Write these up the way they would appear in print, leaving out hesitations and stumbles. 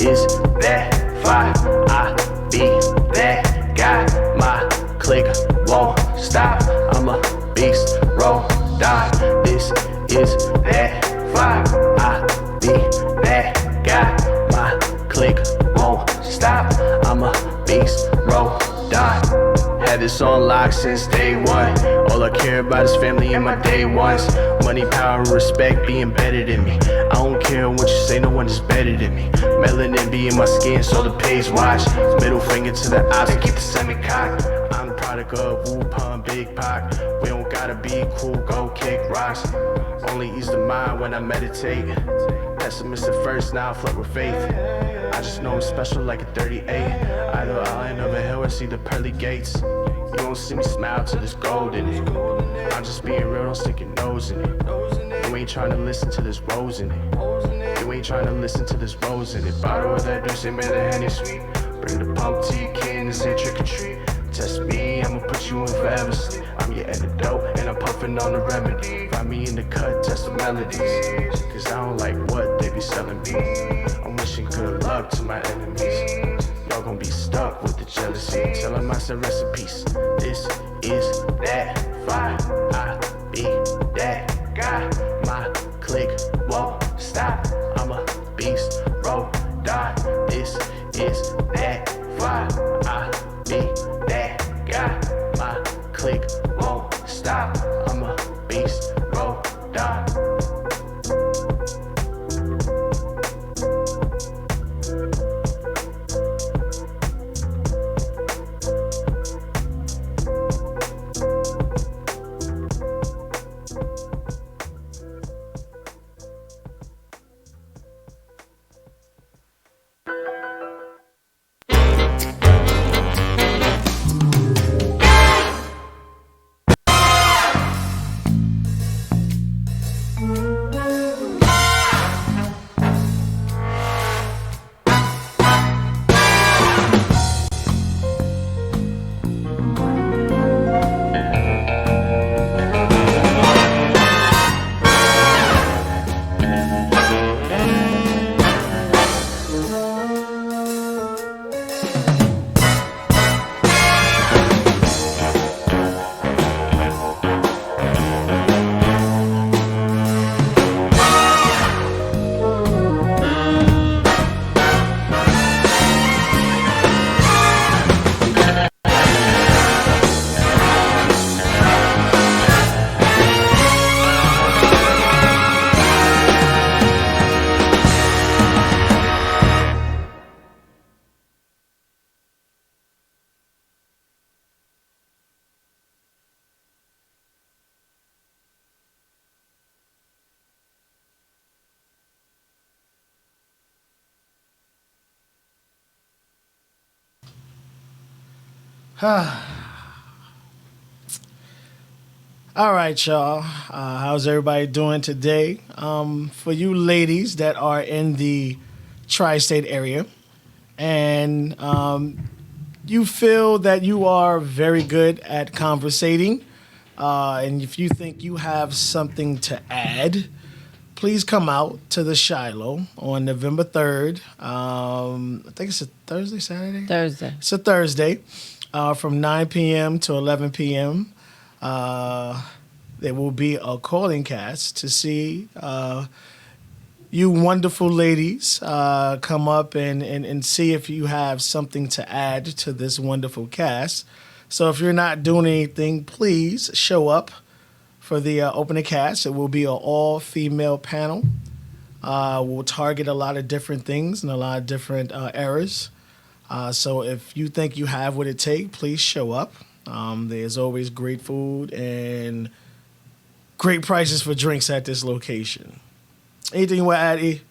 is that fire. I be that guy. My click won't stop. I'm a beast, roll, die. This is that fire. I be that guy. My click won't stop. I'm a beast, roll, die. Had this on lock since day one. All I care about is family and my day ones. Money, power, and respect be embedded in me. I don't care what you say, no one is better than me. Melanin be in my skin, so the pays watch. Middle finger to the ops and keep the semi-cocked. I'm the product of Wu-Pun, Big Pac. We don't gotta be cool, go kick rocks. Only ease the mind when I meditate. Pessimist at first, now I flirt with faith. I just know I'm special like a 38. Either island of a hill or see the pearly gates. You don't see me smile till there's gold in it. I'm just being real, don't stick your nose in it. You ain't trying to listen to this rose in it. You ain't trying to listen to this rose in it. Bottle of that juice, man, the Henny sweet. Bring the pump to your kid and say trick or treat. Test me, I'ma put you in forever sleep. I'm your antidote and I'm puffing on the remedy. Find me in the cut, test the melodies. Cause I don't like what they be selling me. I'm wishing good luck to my enemies. Y'all gon' be stuck with the jealousy. Tell them I said rest in peace. This is that fire. I be that guy. My click won't stop. I'm a beast, roll, die. This is that fire. I be that guy. My click won't stop. I'm a beast, roll, die. All right, y'all. How's everybody doing today? For you ladies that are in the tri-state area and you feel that you are very good at conversating, and if you think you have something to add, please come out to the Shiloh on November 3rd. I think it's a Thursday, Saturday? Thursday. It's a Thursday from 9 p.m. to 11 p.m. There will be a calling cast to see you wonderful ladies come up and see if you have something to add to this wonderful cast. So if you're not doing anything, please show up for the opening cast. It will be an all-female panel. We'll target a lot of different things and a lot of different eras. So if you think you have what it takes, please show up. There's always great food and great prices for drinks at this location. Anything you want to add, E?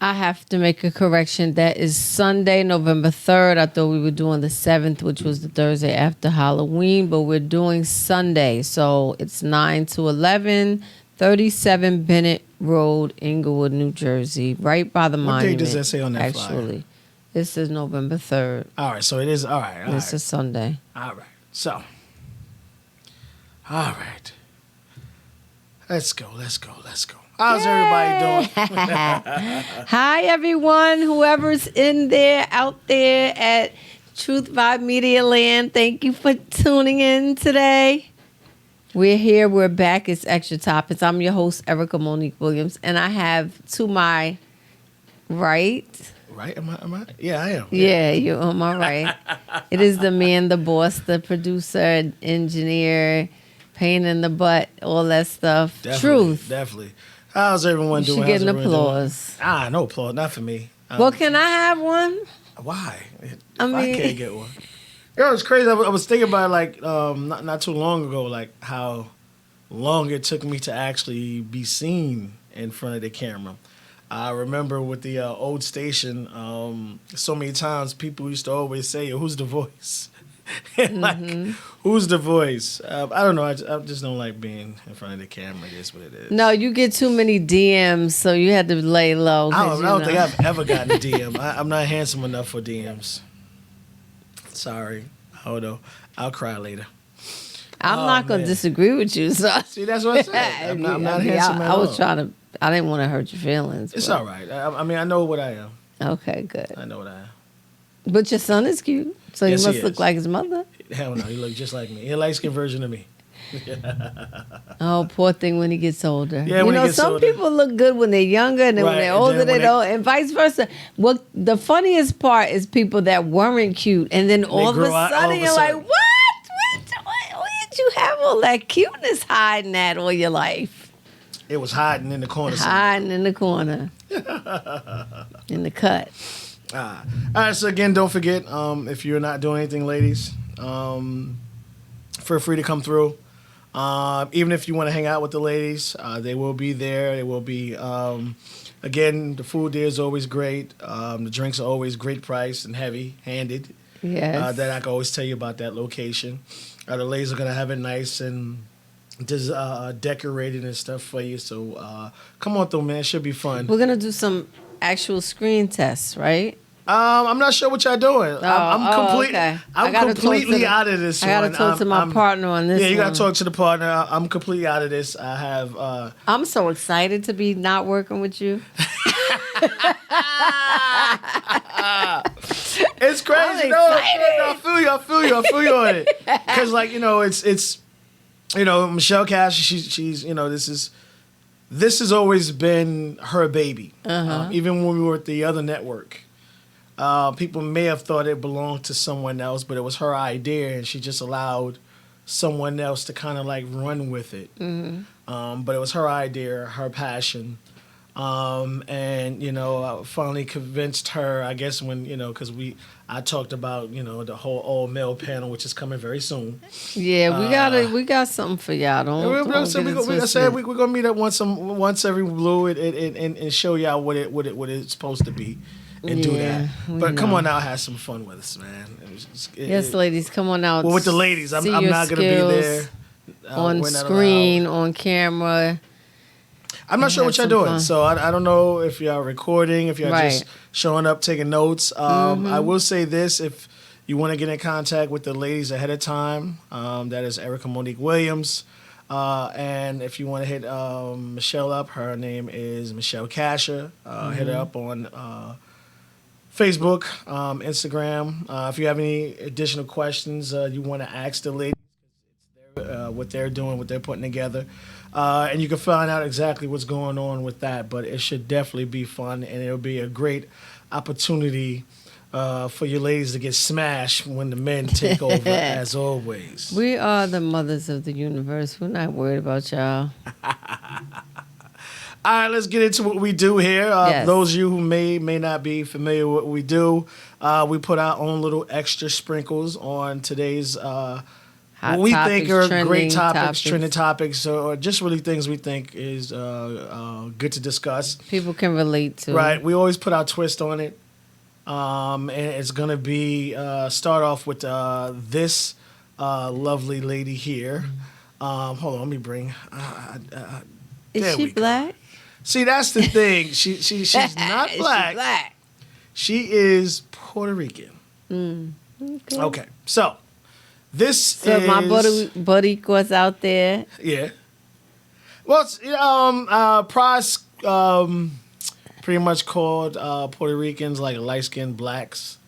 I have to make a correction. That is Sunday, November 3rd. I thought we were doing the 7th, which was the Thursday after Halloween, but we're doing Sunday. So it's 9 to 11, 37 Bennett Road, Inglewood, New Jersey, right by the monument. What date does that say on that flyer? Actually, this is November 3rd. All right, so it is. All right. This is Sunday. All right. So, all right. Let's go. How's everybody doing? Hi, everyone. Whoever's in there, out there at Truth Vibe Media Land, thank you for tuning in today. We're here. We're back. It's Extra Topics. I'm your host, Erica Monique Williams, and I have to my right. Right? Am I? Yeah, I am. Yeah, you're on my right. It is the man, the boss, the producer, engineer, pain in the butt, all that stuff. Truth. Definitely. How's everyone You doing? should get an How's everyone doing? applause. No applause. Not for me. Well, can I have one? Why? If I I mean- can't get one. Yeah, it's crazy. I was thinking about it, like not too long ago, like how long it took me to actually be seen in front of the camera. I remember with the old station, so many times people used to always say, "Who's the voice?" Like, who's the voice? I don't know. I just don't like being in front of the camera. It is what it is. No, you get too many DMs, so you had to lay low. I don't think I've ever gotten a DM. I'm not handsome enough for DMs. Sorry. Hold on. I'll cry later. I'm not going to man. disagree with you. So. See, that's what I said. I'm not handsome at I was all. trying to. I didn't want to hurt your feelings. It's but- all right. I mean, I know what I am. Okay, good. I know what I am. But your son is cute, so Yes, he he must look is. like his mother. Hell no, he looks just like me. He a light-skinned version of me. Oh, poor thing when he gets older. Yeah, you when he know, gets some older. people look good when they're younger, and then when Right, they're and older, then they when don't, and vice versa. Well, the funniest part is people that weren't cute, and then all of a grow out all sudden of a you're like, sudden. what? Where did you have all that cuteness hiding at all your life? It was hiding in the corner. somewhere. Hiding in the corner. In the cut. All right, so again, don't forget, if you're not doing anything, ladies, feel free to come through. Even if you want to hang out with the ladies, they will be there. They will be, again, the food there is always great. The drinks are always great price and heavy-handed. Yes. That I can always tell you about that location. The ladies are going to have it nice and just decorated and stuff for you. So come on through, man. It should be fun. We're going to do some actual screen tests, right? I'm not sure what y'all doing. okay. I'm completely out of this I got to one. talk to my partner on this Yeah, you got one. to talk to the partner. I'm completely out of this. I have. I'm so excited to be not working with you. It's crazy. I'm No, excited. I feel you on it. Because like it's Michelle Cash. She's this has always been her baby. Even when we were at the other network. People may have thought it belonged to someone else, but it was her idea, and she just allowed someone else to kind of like run with it. But it was her idea, her passion. And I finally convinced her, I guess when, because I talked about, the whole all male panel, which is coming very soon. Yeah, we got something for y'all. Don't get it twisted. We're gonna meet up once every blue and show y'all what it's supposed to be and do that. we But come know. on now, have some fun with us, man. Yes, ladies, come on out. Well, with the ladies, I'm See not your gonna be there skills we're on not screen, allowed. on camera. I'm not sure have what y'all some doing, fun. so I don't know if y'all recording, if y'all just Right. showing up, taking notes. I will say this: if you want to get in contact with the ladies ahead of time, that is Erica Monique Williams. And if you want to hit Michelle up, her name is Michelle Casher. Hit her up on Facebook, Instagram. If you have any additional questions you want to ask the ladies, what they're doing, what they're putting together. And you can find out exactly what's going on with that. But it should definitely be fun, and it'll be a great opportunity for you ladies to get smashed when the men take over, as always. We are the mothers of the universe. We're not worried about y'all. All right, let's get into what we do here. Yes. Those of you who may not be familiar with what we do, we put our own little extra sprinkles on today's what we think are great topics, trending topics, or just really things we think is good to discuss. People can relate to. Right. We always put our twist on it. And it's going to be start off with this lovely lady here. Hold on, let me bring. Is there she we go. black? See, that's the thing. She's not Is black. she black? She is Puerto Rican. Okay, so this So is my Boricuas out there. yeah. Well, Price pretty much called Puerto Ricans like light-skinned blacks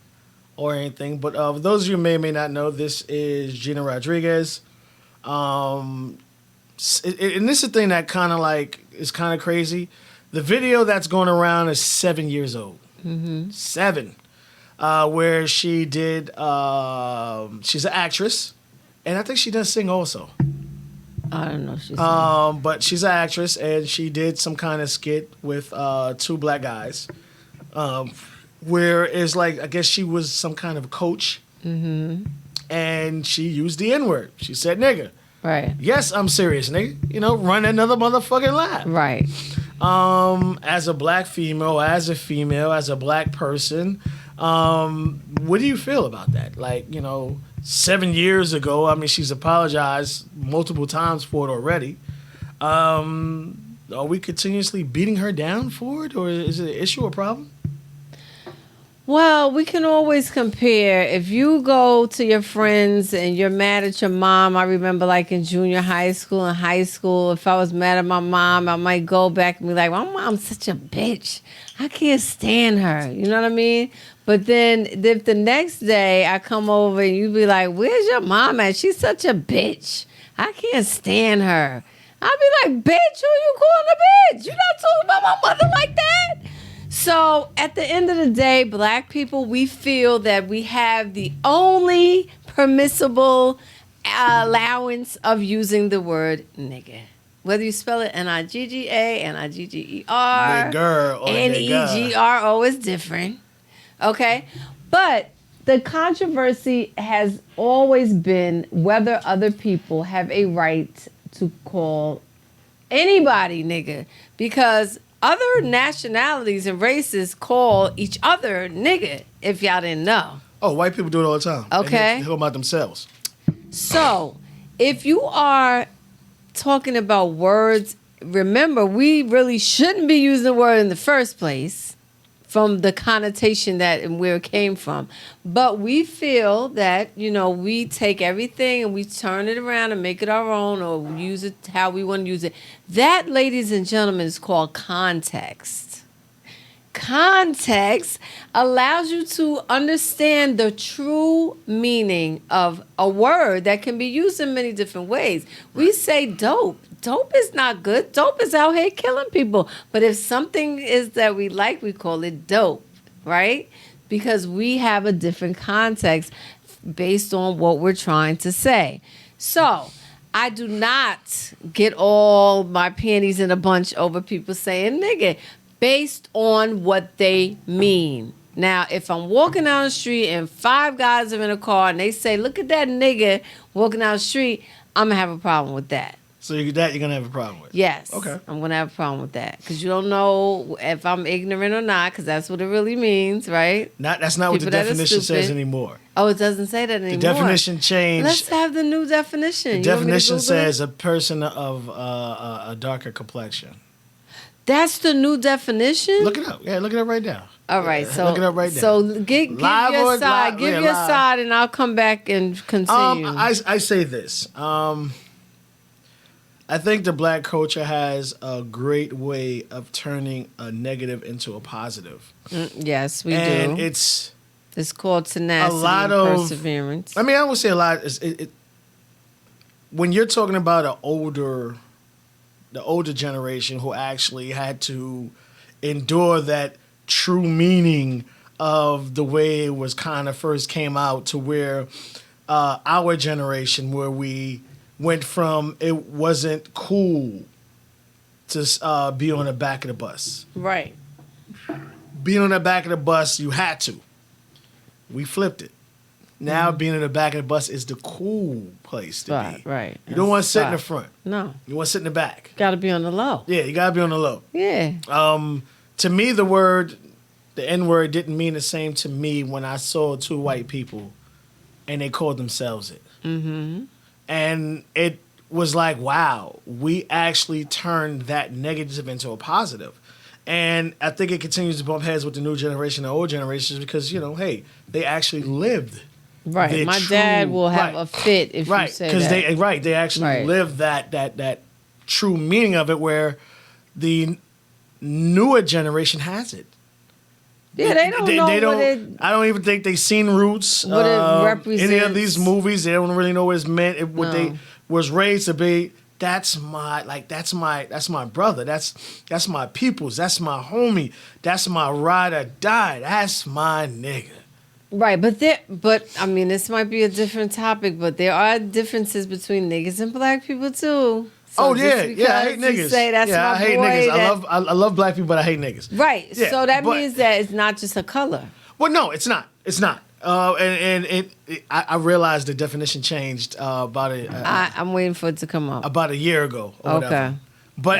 or anything. But for those of you who may or may not know, this is Gina Rodriguez. And this is the thing that kind of like is kind of crazy. The video that's going around is 7 years old. Mm-hmm. 7. Where she did, she's an actress. And I think she does sing also. I don't know. She's but she's an actress, and she did some kind of skit with 2 black guys, where it's like I guess she was some kind of coach, and she used the N-word. She said "nigga." right. Yes, I'm serious, nigga. You know, run another motherfucking lap. Right. As a black female, as a black person, what do you feel about that? Like, you know, 7 years ago, I mean, she's apologized multiple times for it already. Are we continuously beating her down for it, or is it an issue or problem? Well, we can always compare. If you go to your friends and you're mad at your mom, I remember like in junior high school and high school, if I was mad at my mom, I might go back and be like, my mom's such a bitch. I can't stand her. You know what I mean? But then if the next day I come over and you be like, where's your mom at? She's such a bitch. I can't stand her. I'll be like, bitch, who you calling a bitch? You're not talking about my mother like that. So at the end of the day, black people, we feel that we have the only permissible allowance of using the word nigga. Whether you spell it N-I-G-G-A, N-I-G-G-E-R, Nigger or N-E-G-R-O is different. Okay? But the controversy has always been whether other people have a right to call anybody nigga, because other nationalities and races call each other nigga, if y'all didn't know. Oh, white people do it all the time. Okay. They talk about themselves. So, if you are talking about words, remember, we really shouldn't be using the word in the first place from the connotation that and where it came from. But we feel that, you know, we take everything and we turn it around and make it our own, or use it how we want to use it. That, ladies and gentlemen, is called context. Context allows you to understand the true meaning of a word that can be used in many different ways. We say dope. Dope is not good. Dope is out here killing people. But if something is that we like, we call it dope, right? Because we have a different context based on what we're trying to say. So I do not get all my panties in a bunch over people saying nigga based on what they mean. Now, if I'm walking down the street and 5 guys are in a car and they say, look at that nigga walking down the street, I'm going to have a problem with that. So you're going to have a problem with? Yes. Okay. I'm going to have a problem with that. Because you don't know if I'm ignorant or not, because that's what it really means, right? That's not what the definition says anymore. Oh, it doesn't say that anymore. The definition changed. Let's have the new definition. The definition says a person of a darker complexion. That's the new definition? Look it up. Yeah, look it up right now. All right, so look it up right now. So give your side, side, and I'll come back and continue. I say this. I think the black culture has a great way of turning a negative into a positive. Yes, we and do. It's called tenacity a lot and of perseverance. I mean, I would say a lot. When you're talking about the older generation who actually had to endure that true meaning of the way it was kind of first came out to where our generation, where we went from it wasn't cool to be on the back of the bus. Right. Being on the back of the bus, you had to. We flipped it. Now being in the back of the bus is the cool place to be. Right. You don't want to sit in the front. No. You want to sit in the back. Got to be on the low. Yeah, you got to be on the low. Yeah. To me, the N-word didn't mean the same to me when I saw 2 white people and they called themselves it. Mm-hmm. And it was like, wow, we actually turned that negative into a positive. And I think it continues to bump heads with the new generation and old generations because, you know, hey, they actually lived. Right. My dad will have a fit if you say that. They actually lived that true meaning of it, where the newer generation has it. Yeah, they don't know what it. I don't even think they've seen Roots. What it represents. Any of these movies, they don't really know what it's meant. What No. they was raised to be. That's my brother. That's my peoples. That's my homie. That's my ride or die. That's my nigga. Right, but I mean, this might be a different topic, but there are differences between niggas and black people too. So Yeah, I hate because niggas. you say that's my I hate boy, niggas. that- I love black people, but I hate niggas. Right, Yeah, so that but- means that it's not just a color. Well, no, it's not. It's not. I realized the definition changed I'm waiting for it to come up. about a year ago. Or Okay, whatever. But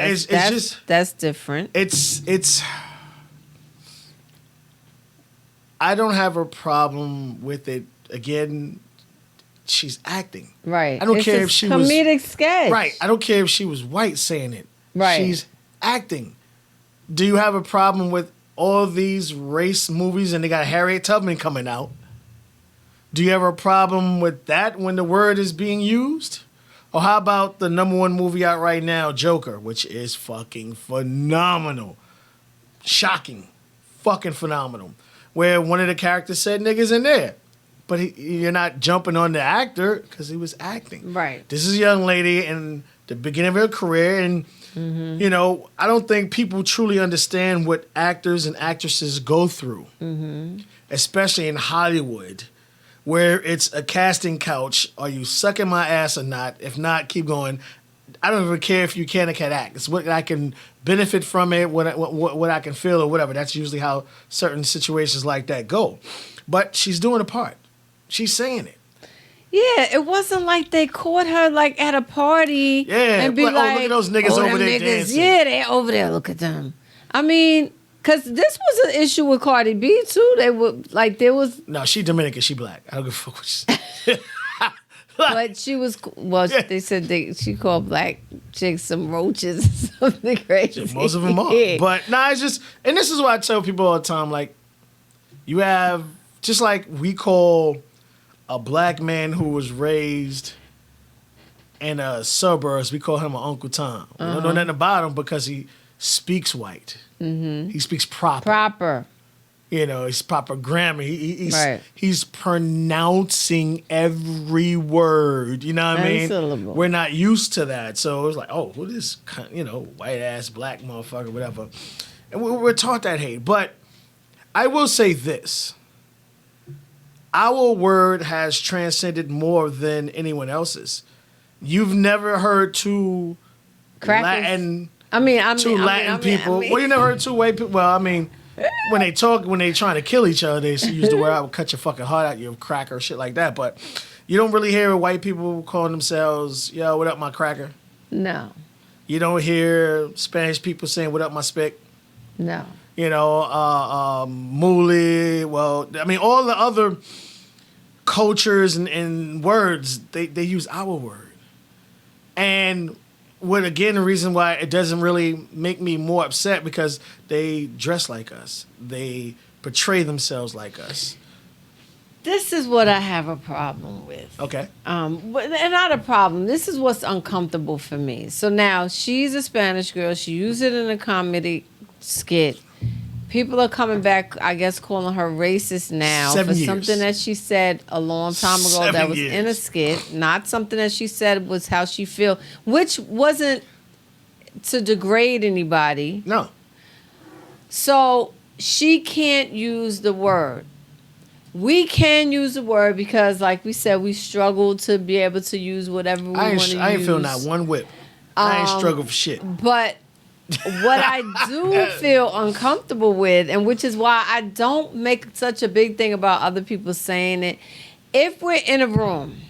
that's different. it's. I don't have a problem with it. Again, she's acting. Right. I don't It's care a if she was comedic sketch. right. I don't care if she was white saying it. Right. She's acting. Do you have a problem with all these race movies and they got Harriet Tubman coming out? Do you have a problem with that when the word is being used? Or how about the number one movie out right now, Joker, which is fucking phenomenal. Shocking. Fucking phenomenal. Where one of the characters said niggas in there. But you're not jumping on the actor because he was acting. Right. This is a young lady in the beginning of her career. And, you know, I don't think people truly understand what actors and actresses go through. Especially in Hollywood, where it's a casting couch. Are you sucking my ass or not? If not, keep going. I don't even care if you can or can't act. It's what I can benefit from it, what I can feel or whatever. That's usually how certain situations like that go. But she's doing a part. She's saying it. Yeah, it wasn't like they caught her like at a party Yeah, and be like, like, oh, look at those niggas over them there dancing. Yeah, they're over there. Look at them. I mean, because this was an issue with Cardi B too. They were like, there was, No, she Dominican. She black. I don't give a fuck what she said. but she was. Well, Yeah. they said she called black chicks some roaches or something crazy. Most of them are. Yeah. But nah, it's just, and this is why I tell people all the time, like, you have, just like we call a black man who was raised in suburbs, we call him an Uncle Tom. We don't know nothing about him because he speaks white. He speaks Proper. You know, it's proper grammar. He's Right. he's pronouncing every word. You know what I Every mean? syllable. We're not used to that, so it was like, oh, who this, white ass black motherfucker, whatever. And we're taught that hate. But I will say this: our word has transcended more than anyone else's. You've never heard two Crackers. Latin Two Latin people. Well, you never heard two white people. Well, I mean, when they trying to kill each other, they use the word "I will cut your fucking heart out, you cracker," shit like that. But you don't really hear white people calling themselves, "Yo, what up, my cracker?" No. You don't hear Spanish people saying, "What up, my spick?" No. Muli. Well, I mean, all the other cultures and words, they use our word. And the reason why it doesn't really make me more upset, because they dress like us. They portray themselves like us. This is what I have a problem with. Okay. And not a problem. This is what's uncomfortable for me. So now she's a Spanish girl. She used it in a comedy skit. People are coming back, I guess, calling her racist now 7 for years. something that she said a long time ago 7 that was in a years. skit, not something that she said was how she feel, which wasn't to degrade anybody. No. So she can't use the word. We can use the word because, like we said, we struggle to be able to use whatever we want to use. I ain't feel not one whip. I ain't struggle for shit. But what I do feel uncomfortable with, and which is why I don't make such a big thing about other people saying it, if we're in a room,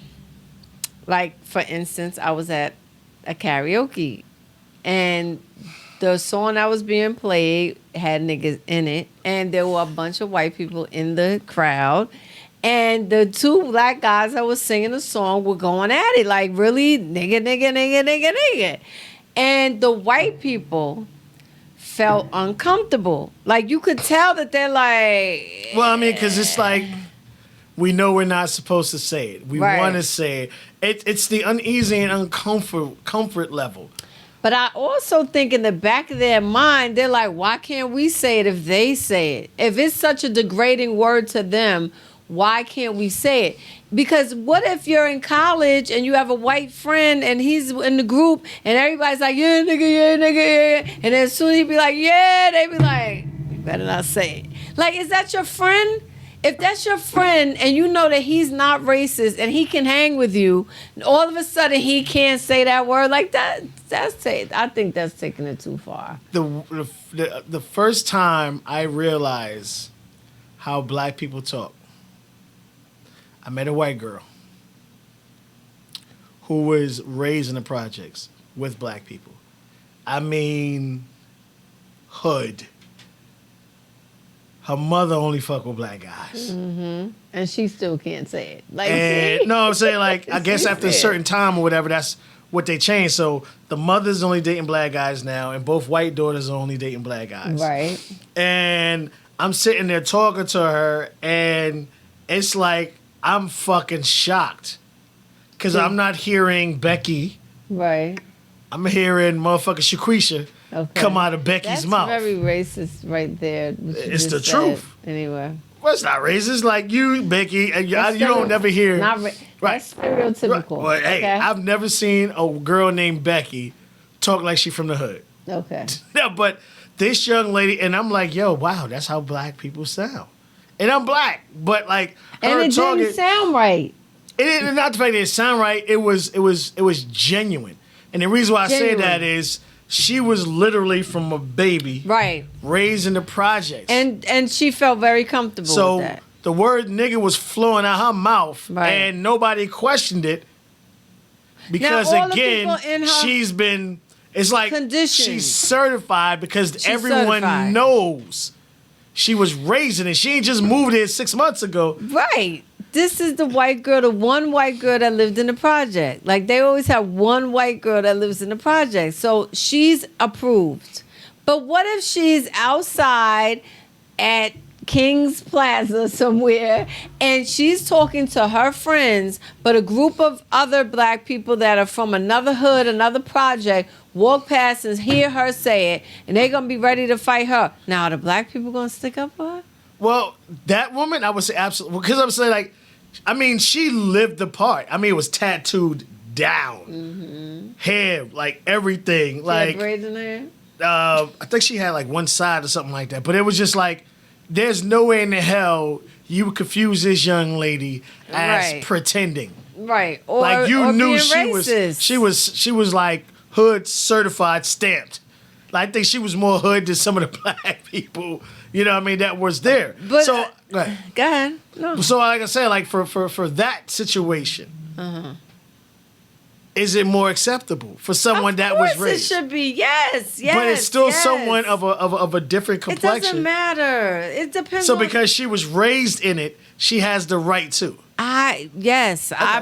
like for instance, I was at a karaoke and the song that was being played had niggas in it, and there were a bunch of white people in the crowd. And the two black guys that was singing the song were going at it like, really, nigga, nigga, nigga, nigga, nigga. And the white people felt uncomfortable. Like, you could tell that they're like... Well, I mean, because it's like, we know we're not supposed to say it. We Right. want to say it. It's the uneasy and comfort level. But I also think in the back of their mind, they're like, why can't we say it if they say it? If it's such a degrading word to them, why can't we say it? Because what if you're in college and you have a white friend and he's in the group and everybody's like, yeah, nigga, yeah. And then as soon as he be like, yeah, they be like, you better not say it. Like, is that your friend? If that's your friend and you know that he's not racist and he can hang with you, and all of a sudden he can't say that word like that, I think that's taking it too far. The first time I realized how black people talk, I met a white girl who was raised in the projects with black people. I mean, hood. Her mother only fuck with black guys. Mm-hmm. And she still can't say it. Like, and, no, I'm saying, like, I guess after a certain time or whatever, that's what they changed. So the mother's only dating black guys now, and both white daughters are only dating black guys. Right. And I'm sitting there talking to her, and it's like, I'm fucking shocked. Because I'm not hearing Becky. Right. I'm hearing motherfucking Shaquisha come out of Becky's mouth. That's very racist right there. It's the truth. Anyway. Well, it's not racist. Like you, Becky, you don't never hear. Right. That's stereotypical. Right. Well, hey, okay. I've never seen a girl named Becky talk like she from the hood. Okay. No, but this young lady, and I'm like, yo, wow, that's how black people sound. And I'm black, but like her and it talking, didn't sound right. It not the fact that it sound right. It was genuine. And the reason why I say that is she was literally from a baby, right, raised in the projects, and she felt very comfortable with that. The word nigga was flowing out her mouth, right, and nobody questioned it because again, she's been. It's like she's certified because everyone knows she was raised in it. She ain't just moved here 6 months ago, right. This is the white girl, the one white girl that lived in the project. Like, they always have one white girl that lives in the project. So she's approved. But what if she's outside at King's Plaza somewhere and she's talking to her friends, but a group of other black people that are from another hood, another project, walk past and hear her say it, and they're going to be ready to fight her. Now, are the black people going to stick up for her? Well, that woman, I would say absolutely. Because I'm saying, like, I mean, she lived the part. I mean, it was tattooed down. Mm-hmm. Hair, like, everything. She had braids in her hair? I think she had, like, one side or something like that. But it was just like, there's no way in the hell you would confuse this young lady as pretending. Right. Or, like, you knew she racist. she was, like, hood certified stamped. Like, I think she was more hood than some of the black people, you know what I mean, that was there. But, so, go ahead. No. So, like I said, like, for that situation, is it more acceptable for someone that was raised? It should be, yes. But it's still someone of a different complexion. It doesn't matter. It depends. So, because she was raised in it, she has the right to. I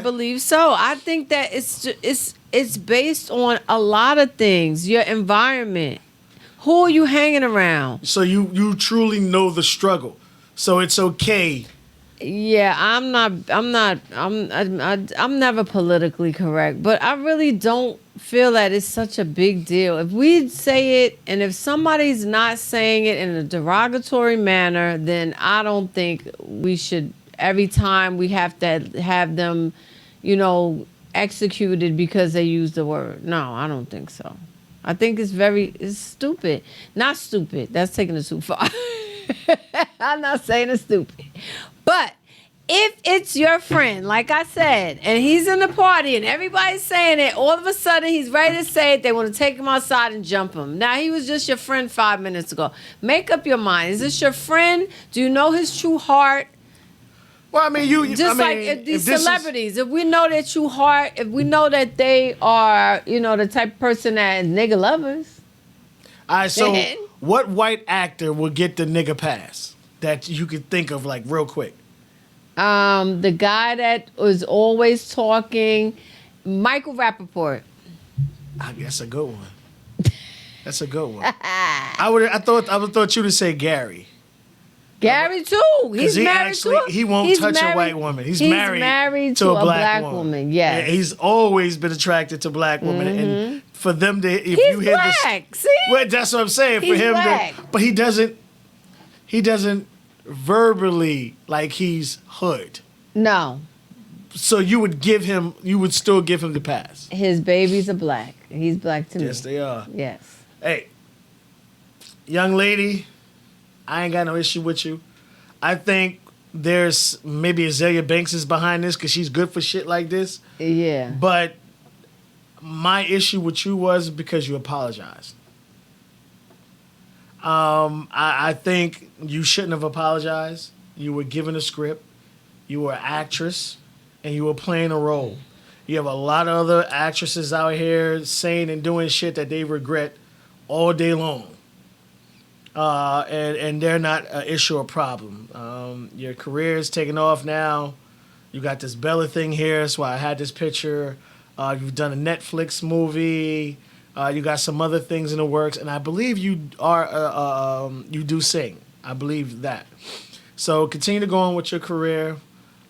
believe so. I think that it's based on a lot of things. Your environment. Who are you hanging around? So you truly know the struggle. So it's okay. Yeah, I'm never politically correct, but I really don't feel that it's such a big deal. If we say it, and if somebody's not saying it in a derogatory manner, then I don't think we should, every time we have to have them, executed because they use the word. No, I don't think so. I think it's stupid. Not stupid. That's taking it too far. I'm not saying it's stupid. But if it's your friend, like I said, and he's in the party and everybody's saying it, all of a sudden he's ready to say it, they want to take him outside and jump him. Now, he was just your friend 5 minutes ago. Make up your mind. Is this your friend? Do you know his true heart? Well, I mean, if these celebrities, if we know their true heart, if we know that they are, the type of person that is nigga lovers. All right, so what white actor will get the nigga pass that you could think of, like, real quick? The guy that was always talking, Michael Rappaport. I guess a good one. That's a good one. I thought you would say Gary. Gary too. He's married to he won't touch a white woman. He's married to a black woman. Yes. He's always been attracted to black women, and for them to, if He's you hear black. this, See? well, that's what I'm saying. For He's him black. but he doesn't verbally like he's hood. No, So you would still give him the pass. his babies are black. He's black to Yes, me. they are. Yes. Hey, young lady, I ain't got no issue with you. I think there's maybe Azalea Banks is behind this because she's good for shit like this. Yeah. But my issue with you was because you apologized. I think you shouldn't have apologized. You were given a script. You were an actress, and you were playing a role. You have a lot of other actresses out here saying and doing shit that they regret all day long. And they're not an issue or problem. Your career is taking off now. You got this Bella thing here. That's why I had this picture. You've done a Netflix movie. You got some other things in the works, and I believe you you do sing. I believe that. So continue to go on with your career.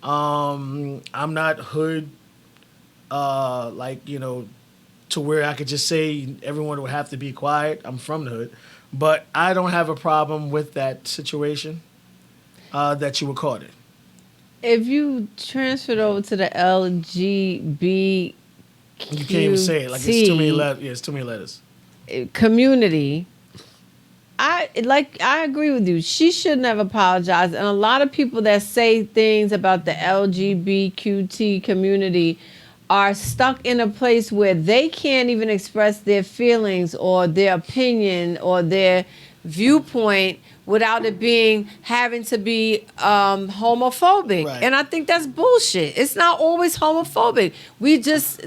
I'm not hood, to where I could just say everyone would have to be quiet. I'm from the hood, but I don't have a problem with that situation that you were caught in. If you transferred over to the LGBT You can't even say it. Like it's too many letters. Yeah, it's too many letters. community, I agree with you. She shouldn't have apologized. And a lot of people that say things about the LGBTQT community are stuck in a place where they can't even express their feelings or their opinion or their viewpoint without it having to be homophobic. Right. And I think that's bullshit. It's not always homophobic.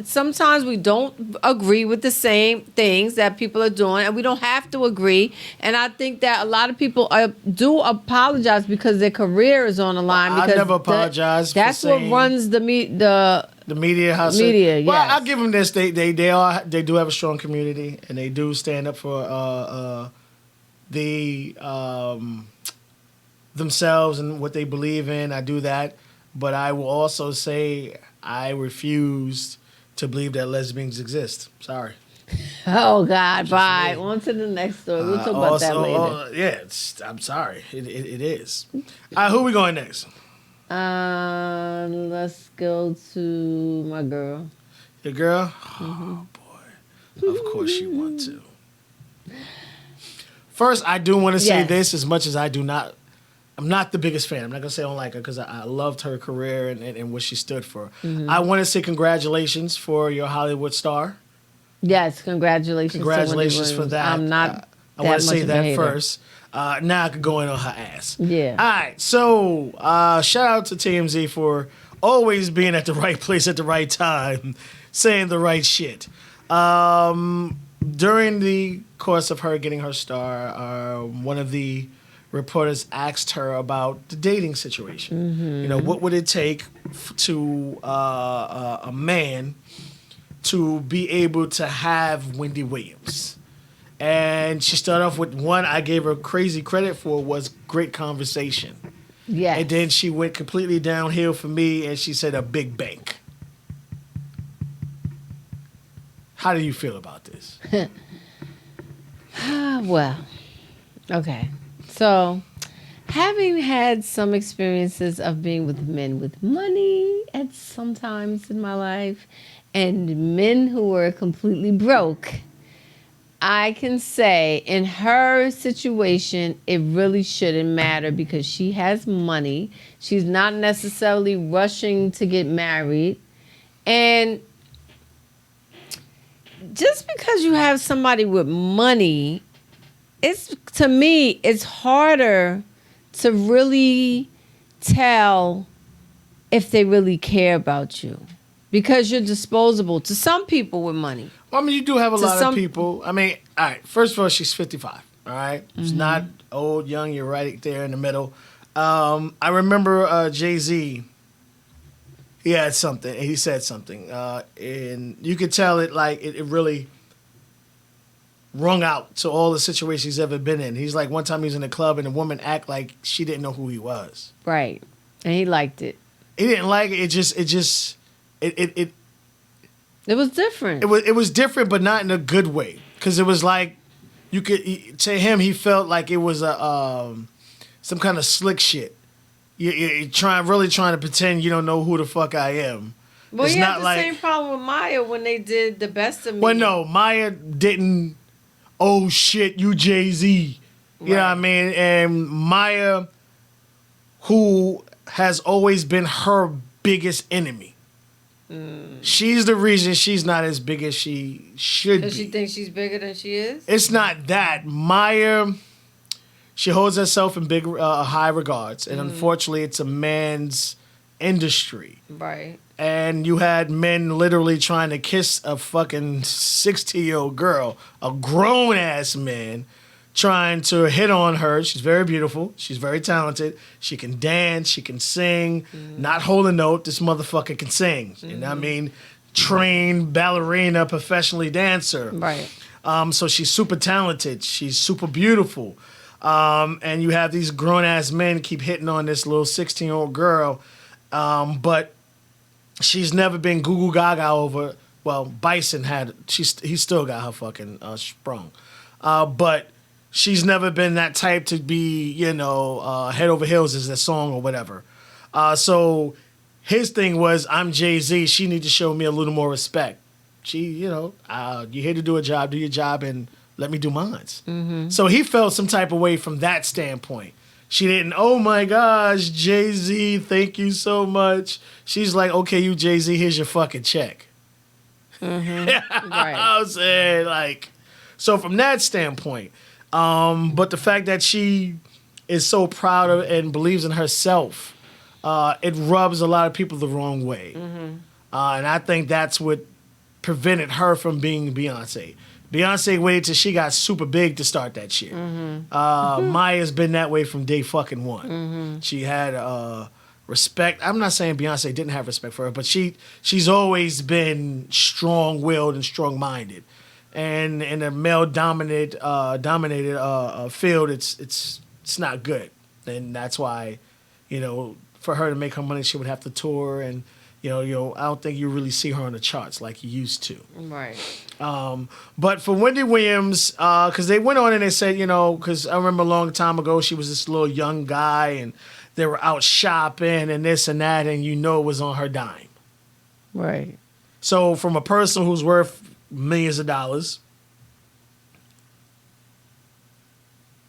Sometimes we don't agree with the same things that people are doing, and we don't have to agree. And I think that a lot of people do apologize because their career is on the line. I Because never apologize for That's what saying- the media house. Media, Well, yes. I'll give them this. They do have a strong community, and they do stand up for themselves and what they believe in. I do that, but I will also say I refuse to believe that lesbians exist. Sorry. Oh God! Bye. me. On to the next story. We'll talk about that later. Yeah, I'm sorry. It is. All right, who we going next? Let's go to my girl. Your girl? Oh, boy. Of course you want to. First, I do want to say Yes. this as much as I'm not the biggest fan. I'm not going to say I don't like her because I loved her career and what she stood for. I want to say congratulations for your Hollywood star. Yes, congratulations. to Wendy Congratulations for Williams. that. I'm not. I want to much say of a that hater. first. Now I could go in on her ass. Yeah. All right. So shout out to TMZ for always being at the right place at the right time, saying the right shit. During the course of her getting her star, one of the reporters asked her about the dating situation. You know, what would it take to a man to be able to have Wendy Williams? And she started off with one I gave her crazy credit for was great conversation. Yes. And then she went completely downhill for me and she said a big bank. How do you feel about this? Well, okay. So, having had some experiences of being with men with money at some times in my life and men who were completely broke, I can say in her situation, it really shouldn't matter because she has money. She's not necessarily rushing to get married. And just because you have somebody with money, to me, it's harder to really tell if they really care about you because you're disposable to some people with money. Well, I mean, you do have a lot of some- people. I mean, all right, first of all, she's 55, all right? She's not old, young, you're right there in the middle. I remember Jay-Z, he had something, he said something, and you could tell it really wrung out to all the situations he's ever been in. He's like, one time he was in a club and a woman act like she didn't know who he was. Right. And he liked it. He didn't like it. It It was different. It was different, but not in a good way. Because it was like to him, he felt like it was a some kind of slick shit. You're really trying to pretend you don't know who the fuck I am. Well, it's you not had the like, same problem with Maya when they did The Best of Me. Well, no, Maya didn't. Oh shit, you Jay-Z. You know what I mean? And Maya, who has always been her biggest enemy. She's the reason she's not as big as she should be. Does she think she's bigger than she is? It's not that. Maya, she holds herself in big, high regards. And unfortunately, it's a man's industry. Right. And you had men literally trying to kiss a fucking 16-year-old girl, a grown-ass man, trying to hit on her. She's very beautiful. She's very talented. She can dance. She can sing. Not hold a note. This motherfucker can sing. You know what I mean? Trained ballerina, professionally dancer. Right. So she's super talented. She's super beautiful. And you have these grown-ass men keep hitting on this little 16-year-old girl. But she's never been goo goo gaga over. Well, Bison had. He still got her fucking sprung. But she's never been that type to be, head over heels as that song or whatever. So his thing was, I'm Jay-Z. She need to show me a little more respect. You're here to do a job, do your job, and let me do mine. So he felt some type of way from that standpoint. She didn't, oh my gosh, Jay-Z, thank you so much. She's like, okay, you Jay-Z, here's your fucking check. Right. I was saying, like, so from that standpoint, but the fact that she is so proud of and believes in herself, it rubs a lot of people the wrong way. And I think that's what prevented her from being Beyonce. Beyonce waited till she got super big to start that shit. Maya's been that way from day fucking one. She had respect. I'm not saying Beyonce didn't have respect for her, but she's always been strong-willed and strong-minded. And in a male-dominated field, it's not good. And that's why, for her to make her money, she would have to tour and. I don't think you really see her on the charts like you used to. Right. But for Wendy Williams, because they went on and they said, because I remember a long time ago, she was this little young guy and they were out shopping and this and that, and it was on her dime. Right. So from a person who's worth millions of dollars,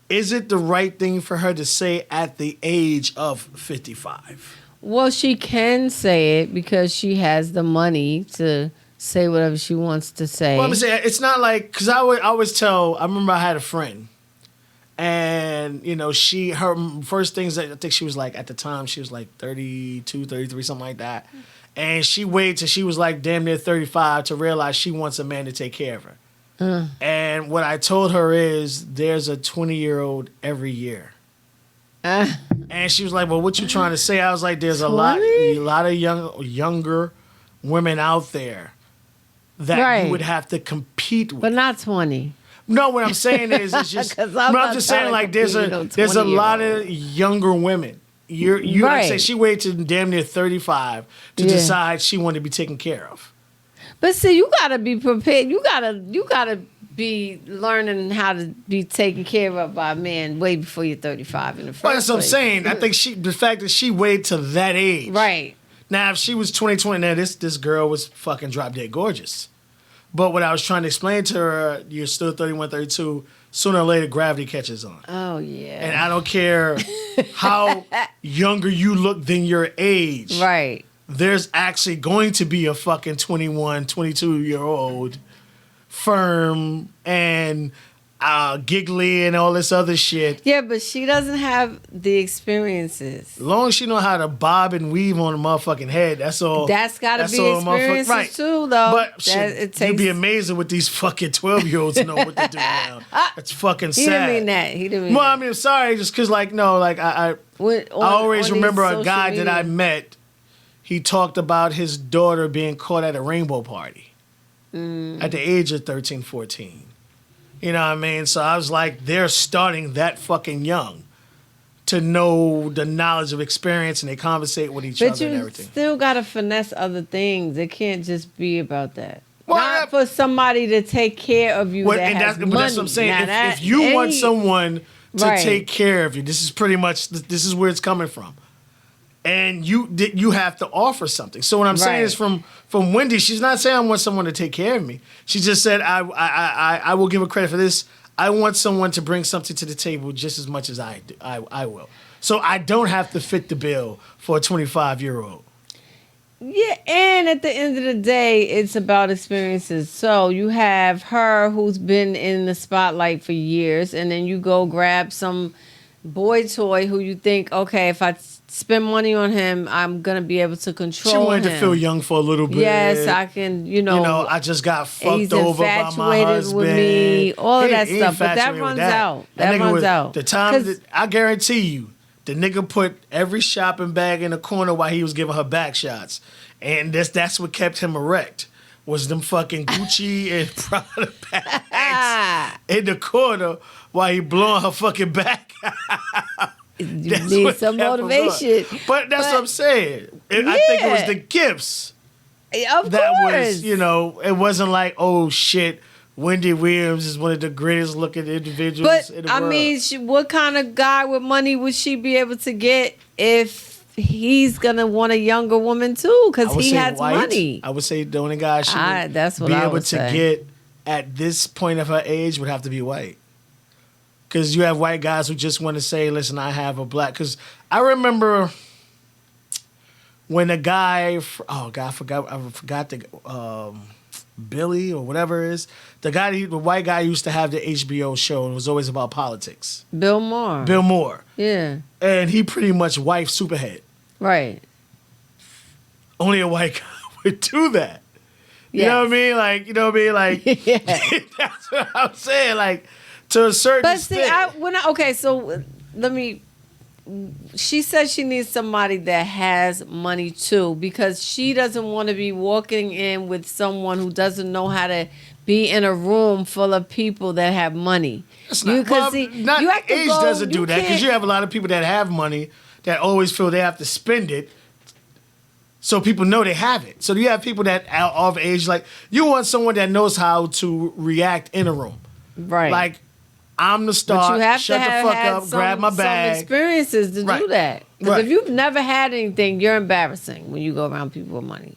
is it the right thing for her to say at the age of 55? Well, she can say it because she has the money to say whatever she wants to say. Well, I'm saying it's not like, because I always tell. I remember I had a friend, and her first things that I think she was like at the time she was like 32, 33, something like that, and she waited till she was like damn near 35 to realize she wants a man to take care of her. And what I told her is there's a 20-year-old every year. And she was like, well, what you trying to say? I was like, there's a lot of younger women out there that you would have to compete with. But not 20. No, what I'm saying is it's just I'm just saying like there's a lot of younger women. You like say she waited till damn near 35 to decide she wanted to be taken care of. But see, you gotta be prepared. You gotta be learning how to be taken care of by a man way before you're 35 in the first place. That's what I'm saying. I think the fact that she waited to that age. Right. Now, if she was 20, now this girl was fucking drop dead gorgeous. But what I was trying to explain to her, you're still 31, 32, sooner or later gravity catches on. Oh, yeah. And I don't care how younger you look than your age. Right. There's actually going to be a fucking 21, 22-year-old firm and giggly and all this other shit. Yeah, but she doesn't have the experiences. As long as she know how to bob and weave on a motherfucking head, that's all. That's got to be experiences right. too, though. But shit, you'd be amazing what these fucking 12-year-olds know what to do now. That's fucking sad. He didn't mean that. He didn't mean well, that. I mean, sorry, just because, I always remember a guy that I met. He talked about his daughter being caught at a rainbow party at the age of 13, 14. You know what I mean? So I was like, they're starting that fucking young to know the knowledge of experience, and they conversate with each other and everything. But you still got to finesse other things. It can't just be about that. not for somebody to take care of you. Well, that and has that's, money. but that's what I'm saying. Now, If you want someone to Right. take care of you, this is pretty much this is where it's coming from, and you have to offer something. So what I'm saying Right. is from Wendy, she's not saying I want someone to take care of me. She just said I will give her credit for this. I want someone to bring something to the table just as much as I do. I will. So I don't have to fit the bill for a 25-year-old. Yeah, and at the end of the day, it's about experiences. So you have her who's been in the spotlight for years, and then you go grab some boy toy who you think, okay, if I spend money on him, I'm gonna be able to control She wanted him. to feel young for a little bit. Yes, I can. I just got fucked he's over by my infatuated husband. with me, all of that He stuff. But that infatuated with runs out. That nigga runs was- out. The time 'Cause- that I guarantee you, the nigga put every shopping bag in the corner while he was giving her back shots, and that's what kept him erect. Was them fucking Gucci and Prada bags in the corner while he blowing her fucking back. You That's need what some kept him motivation. going. But that's what I'm saying. I think it was Yeah. the gifts Of that course. was, it wasn't like, oh shit, Wendy Williams is one of the greatest looking individuals But in the I world. mean, what kind of guy with money would she be able to get if he's gonna want a younger woman too? I Because would he say has white. money. I would say the only guy she would That's what be I able would to say. get at this point of her age would have to be white. Because you have white guys who just want to say, listen, I have a black. Because I remember when a guy, I forgot the Billy or whatever it is. The white guy used to have the HBO show and it was always about politics. Bill Maher. Bill Moore. Yeah. And he pretty much wife Superhead. Right. Only a white guy would do that. You Yes. know what I mean? Like, you know what I mean? Like, Yeah. that's what I'm saying. Like, to a certain But see, extent. so let me. She says she needs somebody that has money too, because she doesn't want to be walking in with someone who doesn't know how to be in a room full of people that have money. It's not, well, you have to age go, doesn't do that because can't- you have a lot of people that have money that always feel they have to spend it. So people know they have it. So you have people that are of age, like you want someone that knows how to react in a room. Right. Like, I'm the star. But you have shut to have the fuck had up, grab my some bag. experiences to Right. do that. Because Right. if you've never had anything, you're embarrassing when you go around people with money.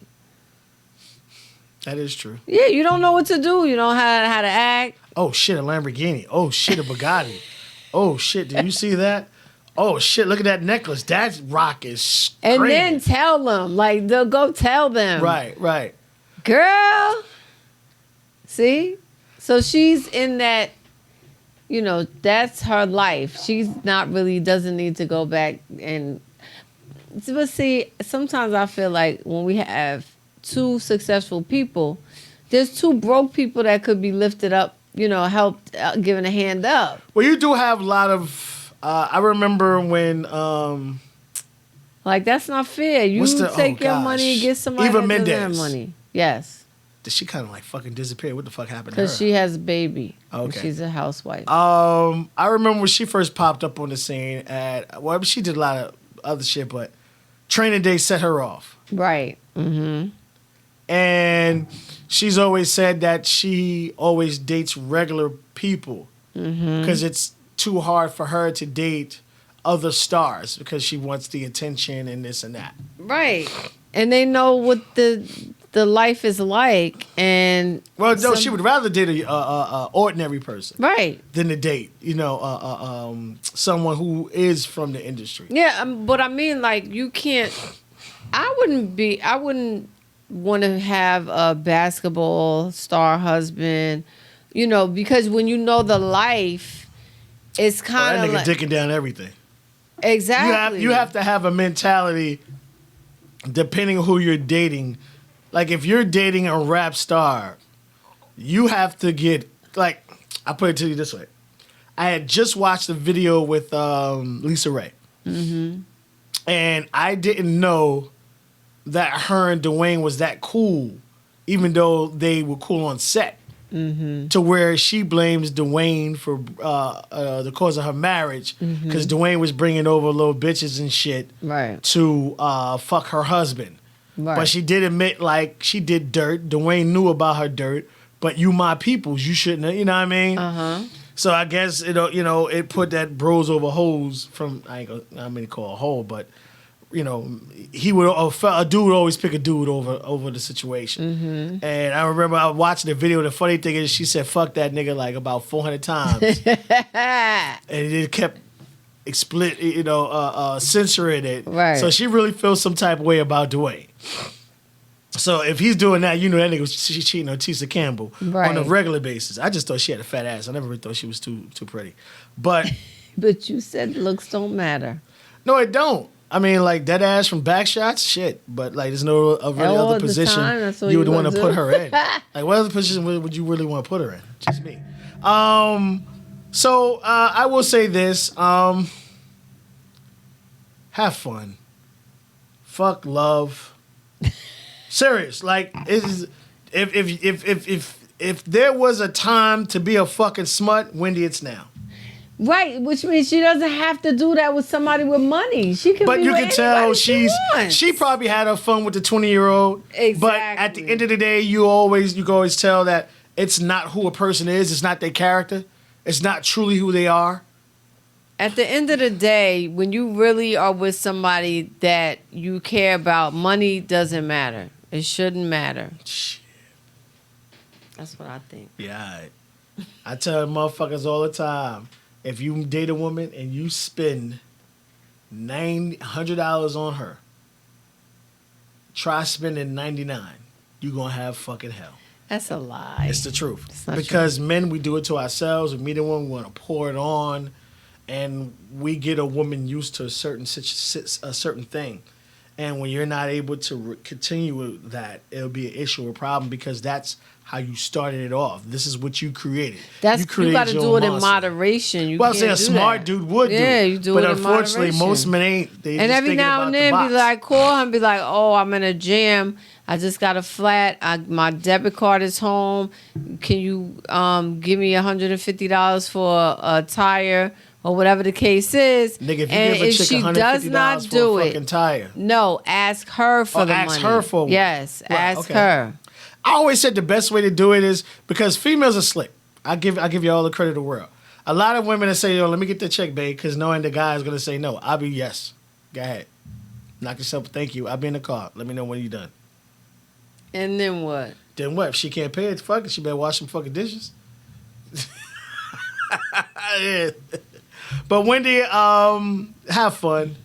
That is true. Yeah, you don't know what to do. You don't know how to act. Oh shit, a Lamborghini. Oh shit, a Bugatti. Oh shit, did you see that? Oh shit, look at that necklace. That rock is And crazy. then tell them. Like, they'll go tell them. Right. Girl. See? So she's in that, that's her life. She's not really, doesn't need to go back and. But see, sometimes I feel like when we have two successful people, there's two broke people that could be lifted up, helped, given a hand up. Well, you do have a lot of. I remember when. Like, that's not fair. You take your money and get somebody Eva that doesn't have Mendes. money. Yes. Did she kind of like fucking disappear? What the fuck happened to her? Because she has a baby. Okay. She's a housewife. I remember when she first popped up on the scene she did a lot of other shit, but Training Day set her off. Right. Mm-hmm. And she's always said that she always dates regular people because it's too hard for her to date other stars because she wants the attention and this and that. Right. And they know what the life is like. And Well, no, she would rather date a ordinary person right. than to date, someone who is from the industry. Yeah, but I mean, like, you can't. I wouldn't want to have a basketball star husband, because when you know the life, it's kind That of nigga like, dicking down everything. exactly. You have to have a mentality depending on who you're dating. Like if you're dating a rap star, you have to get like I put it to you this way. I had just watched a video with Lisa Ray. Mm-hmm. And I didn't know that her and Dwayne was that cool, even though they were cool on set. Mm-hmm. To where she blames Dwayne for the cause of her marriage because Dwayne was bringing over little bitches and shit Right. to fuck her husband. Right. But she did admit, like, she did dirt. Dwayne knew about her dirt, but you my peoples, you shouldn't have, you know what I mean? So I guess, it put that bros over hoes from, I mean to call a hoe, but, he would, a dude would always pick a dude over the situation. And I remember I was watching the video. The funny thing is, she said, fuck that nigga like about 400 times. And it kept censoring it. Right. So she really feels some type of way about Dwayne. So if he's doing that, that nigga was cheating on Tisa Campbell on a regular basis. I just thought she had a fat ass. I never really thought she was too pretty. But But you said looks don't matter. no, it don't. I mean, like, that ass from back shots, shit. But, like, there's no really All other the position time, that's what you would you want to gonna put do. her in. Like, what other position would you really want to put her in? Just me. So I will say this. Have fun. Fuck love. Serious. Like, if there was a time to be a fucking smut, Wendy, it's now. Right, which means she doesn't have to do that with somebody with money. She can But be you with can tell anybody wants. she probably had her fun with the 20-year-old. Exactly. But at the end of the day, you can always tell that it's not who a person is. It's not their character. It's not truly who they are. At the end of the day, when you really are with somebody that you care about, money doesn't matter. It shouldn't matter. Shit. That's what I think. Yeah, all right. I tell motherfuckers all the time, if you date a woman and you spend $100 on her, try spending $99. You're going to have fucking hell. That's a lie. It's the truth. It's not Because men, we do it to ourselves. We meet a woman, we want to pour it on, and we get a woman used to a certain thing. And when you're not able to continue with that, it'll be an issue or problem because that's how you started it off. This is what you created. You created got to your do it in monster. moderation. You Well, I'm can't saying a do smart that. dude would do Yeah, it. you do but it in unfortunately, moderation. most men ain't. They And just every thinking now about and the then box. be like, call him, be like, oh, I'm in a jam. I just got a flat. My debit card is home. Can you give me $150 for a tire or whatever the case is? Nigga, if you and give a if chick she $150 does not for do a it, fucking tire. no, ask her for the ask money. her for one. Yes, Right, ask okay. her. I always said the best way to do it is because females are slick. I give you all the credit in the world. A lot of women that say, yo, let me get the check, babe, because knowing the guy is going to say no. I'll be yes. Go ahead. Knock yourself, thank you. I'll be in the car. Let me know when you're done. And then what? Then what? If she can't pay it, fuck it. She better wash some fucking dishes. Yeah. But Wendy, have fun.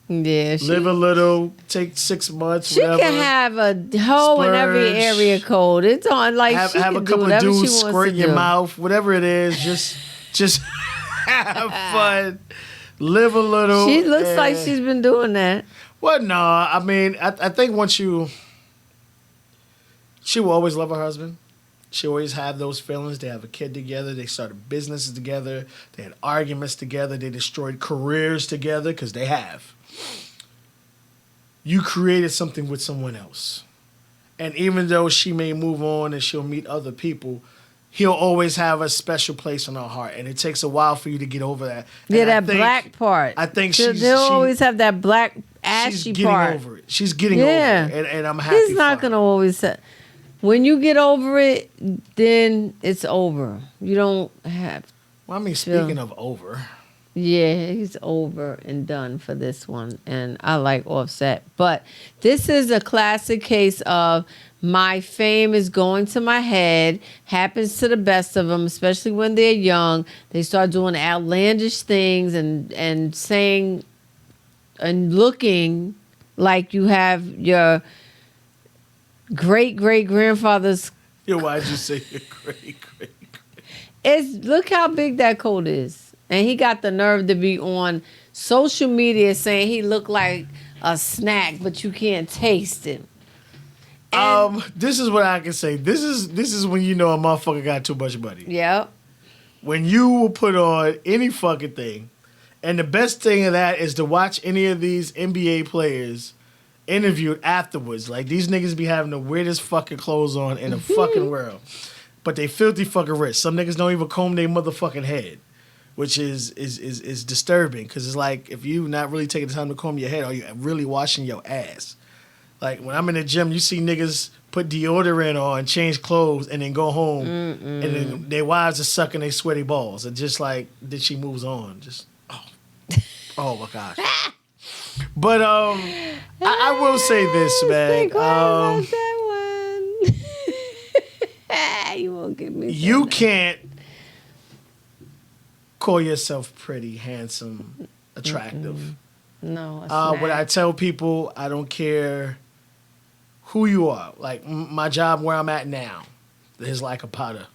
Yeah, Live a little. Take 6 months, she whatever. can have a hoe in every Splurge. area code. It's on like have she a can do couple of whatever she dudes wants squirt to in your do. mouth, whatever it is. Just have fun. Live a little. She looks like and- she's been doing that. Well, no. I mean, I think once she will always love her husband. She always have those feelings. They have a kid together. They started businesses together. They had arguments together. They destroyed careers together because they have. You created something with someone else. And even though she may move on and she'll meet other people, he'll always have a special place in her heart. And it takes a while for you to get over that. And Yeah, I that think- black part. I think They'll always have that black ashy she's getting part. over it. She's getting Yeah. over it. And I'm happy He's not for her. gonna always say. When you get over it, then it's over. You don't have. Well, I mean, speaking of over. Yeah, he's over and done for this one. And I like Offset. But this is a classic case of my fame is going to my head. Happens to the best of them, especially when they're young. They start doing outlandish things and saying and looking like you have your great-great-grandfather's. Yo, why'd you say you're great? Look how big that coat is. And he got the nerve to be on social media saying he looked like a snack, but you can't taste it. This is what I can say. This is when you know a motherfucker got too much money. Yep. When you will put on any fucking thing, and the best thing of that is to watch any of these NBA players interviewed afterwards. Like, these niggas be having the weirdest fucking clothes on in the fucking world. But they filthy fucking rich. Some niggas don't even comb their motherfucking head, which is disturbing. Because it's like, if you not really taking the time to comb your head, are you really washing your ass? Like when I'm in the gym, you see niggas put deodorant on, change clothes, and then go home, and then their wives are sucking their sweaty balls, and just like then she moves on. Just oh my gosh. But I will say this, man. About that one. You won't give me. You can't call yourself pretty, handsome, attractive. No. What I tell people, I don't care who you are. Like my job where I'm at now, there's like a pot of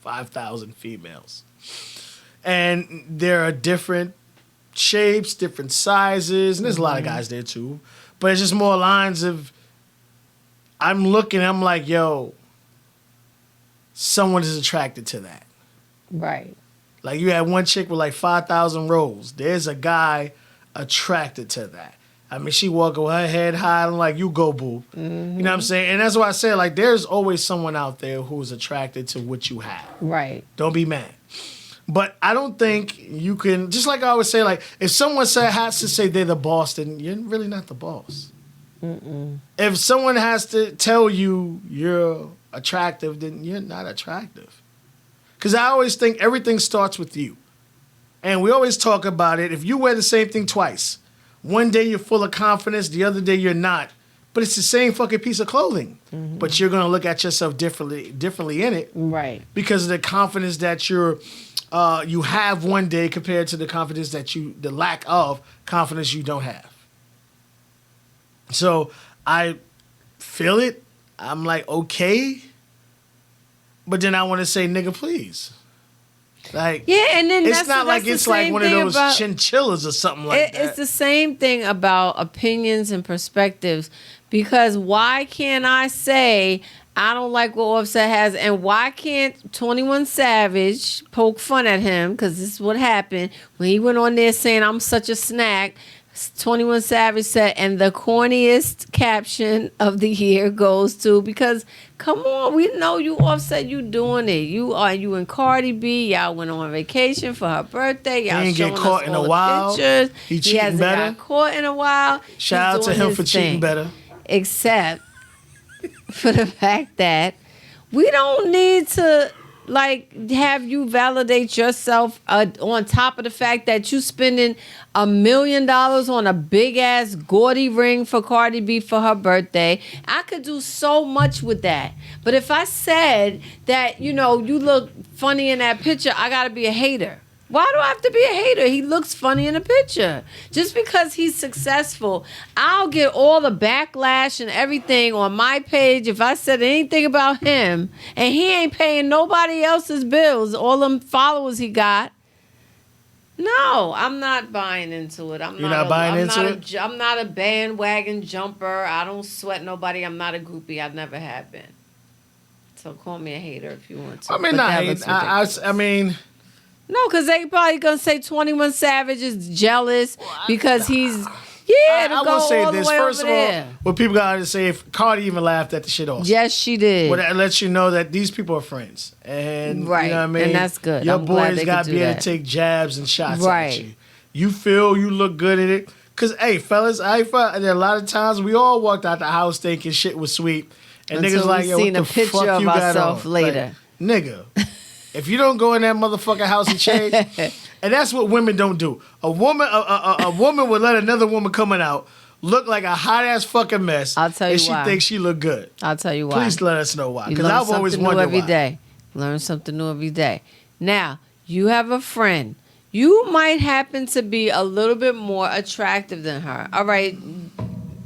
5,000 females. And there are different shapes, different sizes, and there's a lot of guys there too. But it's just more lines of, I'm looking, I'm like, yo, someone is attracted to that. Right. Like you had one chick with like 5,000 rolls. There's a guy attracted to that. I mean, she walk with her head high. I'm like, you go, boo. You know what I'm saying? And that's why I say, like, there's always someone out there who's attracted to what you have. Right. Don't be mad. But I don't think you can, just like I always say, like, if someone has to say they're the boss, then you're really not the boss. If someone has to tell you you're attractive, then you're not attractive. Because I always think everything starts with you. And we always talk about it. If you wear the same thing twice, one day you're full of confidence, the other day you're not. But it's the same fucking piece of clothing. But you're going to look at yourself differently in it. Right. Because of the confidence that you have one day compared to the confidence the lack of confidence you don't have. So I feel it. I'm like, okay. But then I want to say, nigga, please. Like, yeah, and then it's not like it's like one of those chinchillas or something like that. It's the same thing about opinions and perspectives. Because why can't I say I don't like what Offset has, and why can't 21 Savage poke fun at him? Because this is what happened when he went on there saying I'm such a snack. 21 Savage said, and the corniest caption of the year goes to, because come on, we know you Offset, you doing it. You and Cardi B, y'all went on vacation for her birthday. Y'all he ain't showing get caught us in all a the while. pictures. He cheating hasn't better. got caught in a while. Shout out to him for cheating better. Except for the fact that we don't need to like have you validate yourself on top of the fact that you spending $1 million on a big ass gaudy ring for Cardi B for her birthday. I could do so much with that. But if I said that, you look funny in that picture, I gotta be a hater. Why do I have to be a hater? He looks funny in a picture. Just because he's successful, I'll get all the backlash and everything on my page if I said anything about him, and he ain't paying nobody else's bills, all them followers he got. No, I'm not buying into it. I'm not a bandwagon jumper. I don't sweat nobody. I'm not a groupie. I never have been. So call me a hater if you want to. I mean, I mean... No, because they probably going to say 21 Savage is jealous because he's... Yeah, I will say this. First of all, what people got to say, if Cardi even laughed at the shit also. Yes, she did. Well, that lets you know that these people are friends. And, right. You know what I mean? And that's good. Your boys got to be able to take jabs and shots at you. You feel you look good at it. Because, hey, fellas, there are a lot of times we all walked out the house thinking shit was sweet. And until niggas like, yo, what the fuck you got on? Later. Like, nigga. If you don't go in that motherfucking house and change, and that's what women don't do. A woman would let another woman coming out look like a hot ass fucking mess. I'll tell you why. And she thinks she look good. I'll tell you why. Please let us know why. Because I've always wondered every why. Day. Learn something new every day. Now, you have a friend. You might happen to be a little bit more attractive than her. All right.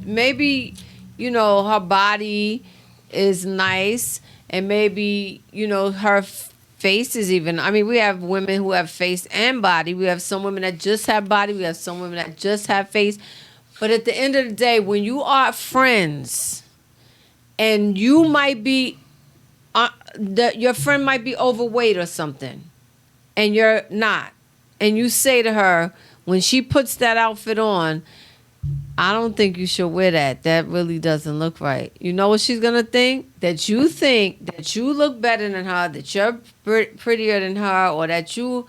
Maybe, her body is nice, and maybe, her face is even. I mean, we have women who have face and body. We have some women that just have body. We have some women that just have face. But at the end of the day, when you are friends, and you might be, your friend might be overweight or something, and you're not, and you say to her when she puts that outfit on, I don't think you should wear that. That really doesn't look right. You know what she's going to think? That you think that you look better than her, that you're prettier than her, or that you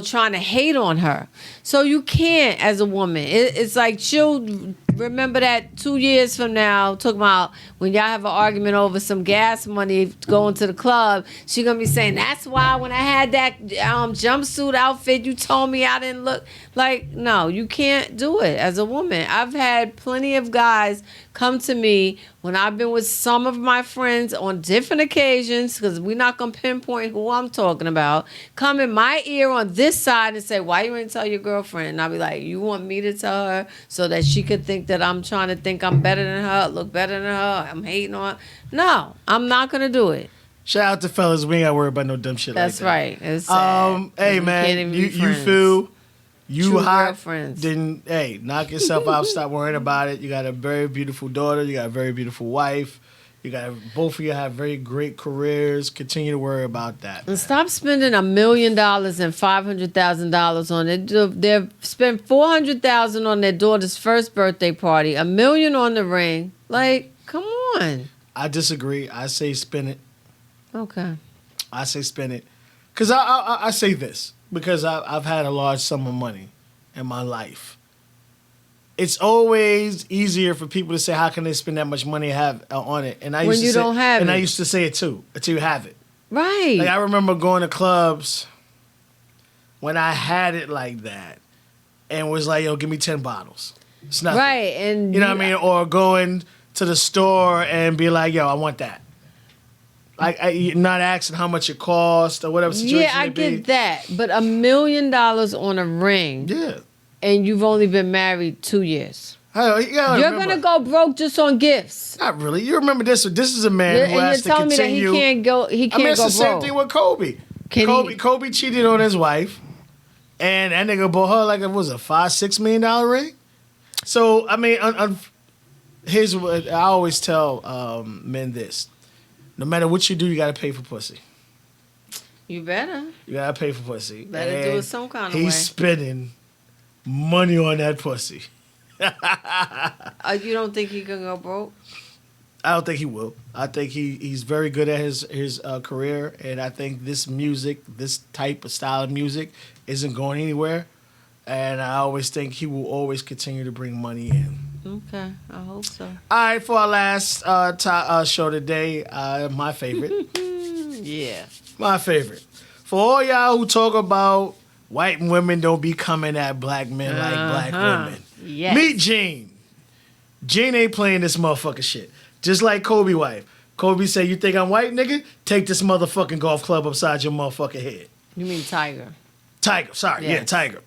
trying to hate on her. So you can't as a woman. It's like she'll remember that 2 years from now, talking about when y'all have an argument over some gas money going to the club, she gonna be saying, that's why when I had that jumpsuit outfit, you told me I didn't look like. No, you can't do it as a woman. I've had plenty of guys come to me when I've been with some of my friends on different occasions, because we're not going to pinpoint who I'm talking about, come in my ear on this side and say, why you ain't tell your girlfriend? And I'll be like, you want me to tell her so that she could think that I'm trying to think I'm better than her, look better than her, I'm hating on her? No, I'm not going to do it. Shout out to fellas. We ain't got to worry about no dumb shit That's like that. right. It's sad. Hey, You man, can't even be you friends. feel you True hot, girlfriends. then, hey, knock yourself out. Stop worrying about it. You got a very beautiful daughter. You got a very beautiful wife. You got both of you have very great careers. Continue to worry about that. And stop spending $1 million and $500,000 on it. They've spent $400,000 on their daughter's first birthday party, $1 million on the ring. Like, come on. I disagree. I say spend it. Okay. I say spend it. Because I say this. Because I've had a large sum of money in my life. It's always easier for people to say, how can they spend that much money on it? And I When used to you say, don't have and it. I used to say it too, until you have it. Right. Like I remember going to clubs when I had it like that and was like, yo, give me 10 bottles. It's nothing. Right. And You know what I mean? Or going to the store and be like, yo, I want that. Like, not asking how much it cost or whatever situation yeah, I it be. get that. But $1 million on a ring, Yeah. and you've only been married 2 years. You're You're going to go broke just on gifts. Not really. You remember this? This is a man And who you're has to telling me that continue. he can't go. He can't it's go the same broke. thing with Kobe. Can he- Kobe cheated on his wife, and that nigga bought her like it was a $5-6 million ring. So I mean, here's what I always tell men: this, no matter what you do, you got to pay for pussy. You better. You got to pay for pussy. Better do And it some kind of he's way. spending money on that pussy. You don't think he can go broke? I don't think he will. I think he's very good at his career, and I think this music, this type of style of music, isn't going anywhere. And I always think he will always continue to bring money in. Okay, I hope so. All right, for our last show today, my favorite, Yeah. my favorite. For all y'all who talk about white women don't be coming at black men like black women. Yes. Meet Gene. Gene ain't playing this motherfucking shit. Just like Kobe wife. Kobe said, you think I'm white, nigga? Take this motherfucking golf club upside your motherfucking head. You mean Tiger? Tiger, sorry. Yeah, Yes. Tiger.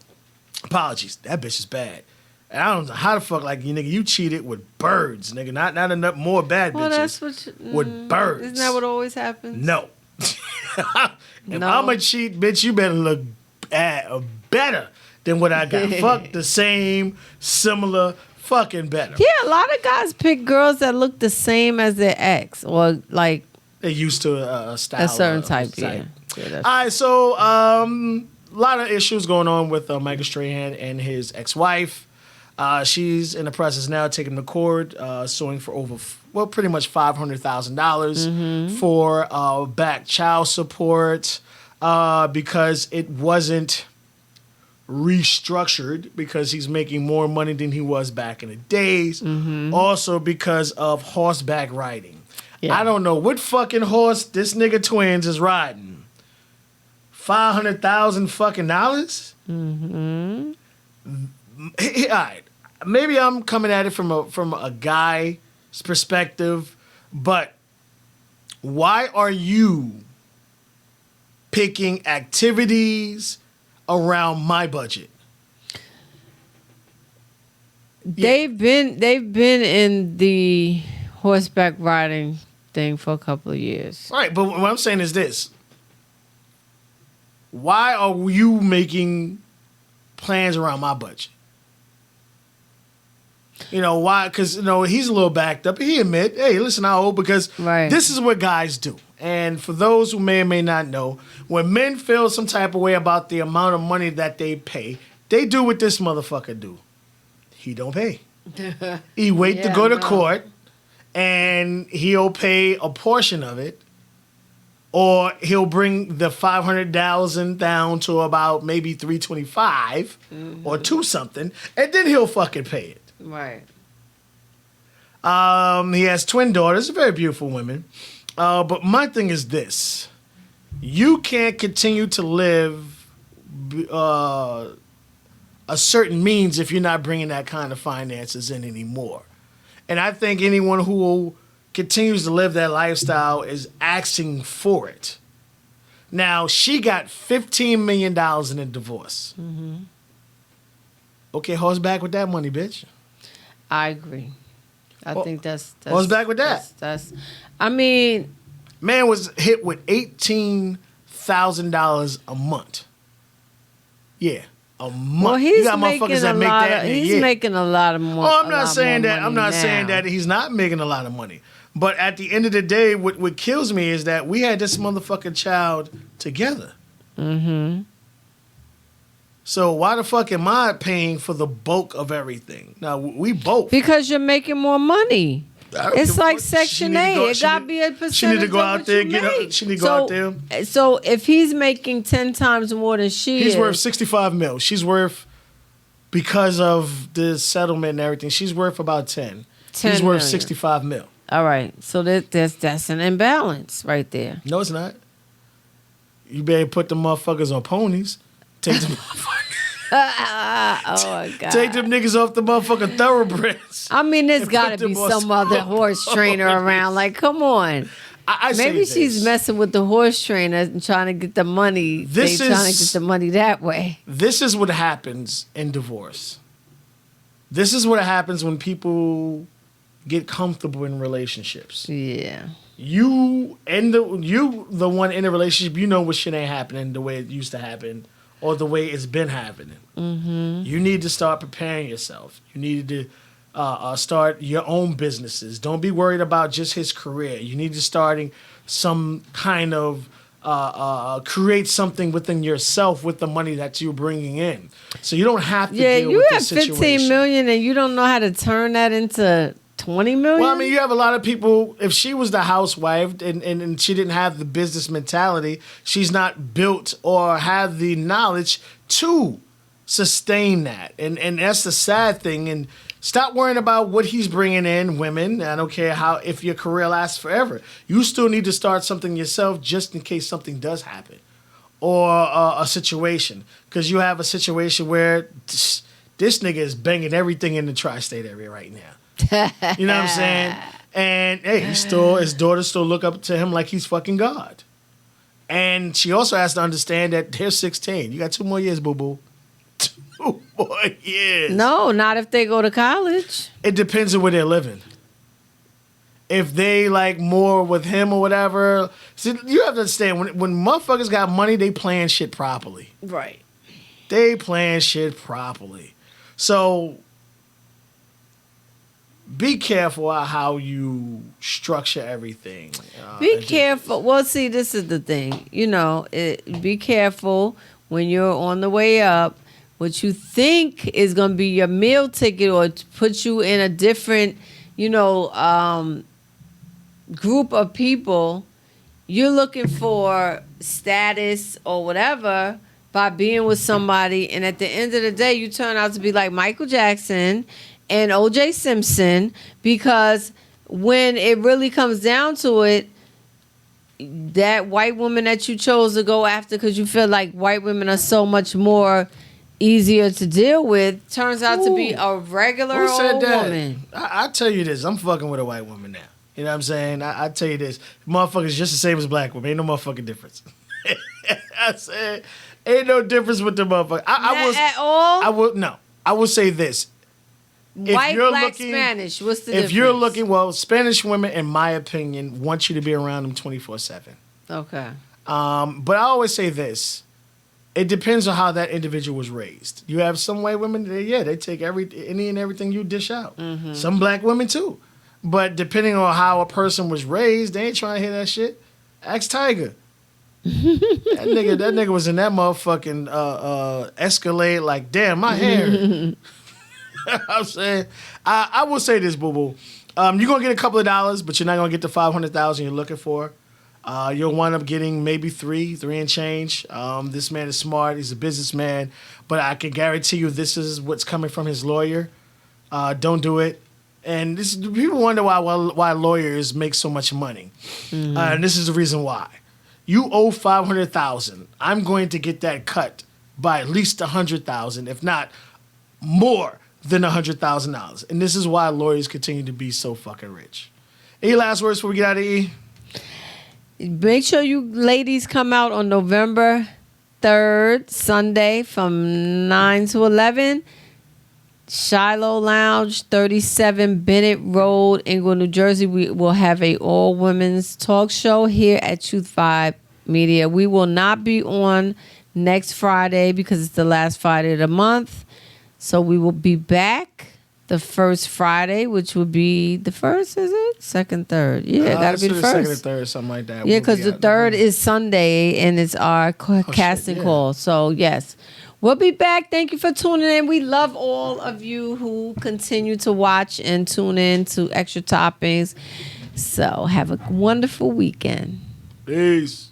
Apologies. That bitch is bad. And I don't know how the fuck, like, you nigga, you cheated with birds, nigga. Not enough more bad Well, bitches. that's what. with birds. Isn't that what always happens? No. If No. I'm a cheat, bitch, you better look better than what I got. Fuck the same, similar, fucking better. Yeah, a lot of guys pick girls that look the same as their ex, or like They're used to a style. a certain or type. Yeah. Yeah, that's- All right, so a lot of issues going on with Michael Strahan and his ex-wife. She's in the process now taking the court, suing for over, pretty much $500,000 for back child support because it wasn't restructured because he's making more money than he was back in the days. Also because of horseback riding. Yeah. I don't know what fucking horse this nigga Twins is riding. $500,000 fucking dollars. All right, maybe I'm coming at it from a guy's perspective, but why are you picking activities around my budget? They've been in the horseback riding thing for a couple of years. Right, but what I'm saying is this. Why are you making plans around my budget? You know, why? Because, you know, he's a little backed up. He admit, hey, listen, I owe because Right. this is what guys do. And for those who may or may not know, when men feel some type of way about the amount of money that they pay, they do what this motherfucker do. He don't pay. He wait to Yeah, go to no. court, and he'll pay a portion of it, or he'll bring the $500,000 down to about maybe $325 or $2 something, and then he'll fucking pay it. Right. He has twin daughters, very beautiful women. But my thing is this. You can't continue to live a certain means if you're not bringing that kind of finances in anymore. And I think anyone who continues to live that lifestyle is asking for it. Now, she got $15 million in a divorce. Mm-hmm. Okay, horse back with that money, bitch. I agree. I think that's horse back with that. I mean, man was hit with $18,000 a month. Yeah, a month. well, he's you got making motherfuckers that a make lot that. of. He's making a lot of money. Oh, I'm not saying that. I'm not saying that he's not making a lot of money. But at the end of the day, what kills me is that we had this motherfucking child together. Mm-hmm. So why the fuck am I paying for the bulk of everything? Now, we both. Because you're making more money. It's like Section 8. It got to be a percentage. She need to go out there. She need to go out there. So if he's making 10 times more than he's worth $65 million. She's worth, because of the settlement and everything, she's worth about 10. He's worth $65 million. All right. So that's an imbalance right there. No, it's not. You better put the motherfuckers on ponies. Take them oh my God. Take them niggas off the motherfucking thoroughbreds. I mean, there's got to be some other horse trainer around. Like, come on. Maybe she's messing with the horse trainer and trying to get the money. Trying to get the money that way. This is what happens in divorce. This is what happens when people get comfortable in relationships. Yeah. You the one in a relationship, you know what shit ain't happening the way it used to happen or the way it's been happening. Mm-hmm. You need to start preparing yourself. You need to start your own businesses. Don't be worried about just his career. You need to starting some kind of create something within yourself with the money that you're bringing in. So you don't have to deal with this situation. Yeah, you have $15 million and you don't know how to turn that into $20 million? Well, I mean, you have a lot of people, if she was the housewife and she didn't have the business mentality, she's not built or have the knowledge to sustain that. And that's the sad thing. And stop worrying about what he's bringing in, women. I don't care if your career lasts forever. You still need to start something yourself just in case something does happen. Or a situation. Because you have a situation where this nigga is banging everything in the tri-state area right now. You know what I'm saying? And hey, his daughters still look up to him like he's fucking God. And she also has to understand that they're 16. You got 2 more years, boo-boo. 2 more years. No, not if they go to college. It depends on where they're living. If they like more with him or whatever. See, you have to understand, when motherfuckers got money, they plan shit properly. Right. They plan shit properly. So be careful how you structure everything. Be careful. Well, see, this is the thing. Be careful when you're on the way up. What you think is going to be your meal ticket or to put you in a different, group of people, you're looking for status or whatever by being with somebody. And at the end of the day, you turn out to be like Michael Jackson and O.J. Simpson, because when it really comes down to it, that white woman that you chose to go after because you feel like white women are so much more easier to deal with turns out to be a regular old woman. I tell you this, I'm fucking with a white woman now. You know what I'm saying? I tell you this, motherfuckers just the same as black women. Ain't no motherfucking difference. I said, ain't no difference with the motherfucker. At all? I will say this. White, black, Spanish. What's the difference? If you're looking, Spanish women, in my opinion, want you to be around them 24/7. Okay. But I always say this. It depends on how that individual was raised. You have some white women, they take any and everything you dish out. Mm-hmm. Some black women too. But depending on how a person was raised, they ain't trying to hear that shit. Ask Tiger. that nigga was in that motherfucking Escalade like, damn, my hair. I'm saying, I will say this, boo-boo. You're going to get a couple of dollars, but you're not going to get the $500,000 you're looking for. You'll wind up getting maybe three and change. This man is smart. He's a businessman. But I can guarantee you this is what's coming from his lawyer. Don't do it. And this people wonder why lawyers make so much money, and this is the reason why. You owe $500,000. I'm going to get that cut by at least $100,000, if not more than $100,000. And this is why lawyers continue to be so fucking rich. Any last words before we get out of here? Make sure you ladies come out on November 3rd, Sunday, from 9 to 11. Shiloh Lounge, 37 Bennett Road, Englewood, New Jersey. We will have a all-women's talk show here at Truth Vibe Media. We will not be on next Friday because it's the last Friday of the month. So we will be back the first Friday, which would be the first, is it? Second, third. Yeah, gotta be the first. Second or third, something like that. Yeah, because the third is Sunday and it's our casting call. So, yes. We'll be back. Thank you for tuning in. We love all of you who continue to watch and tune in to Extra Toppings. So have a wonderful weekend. Peace.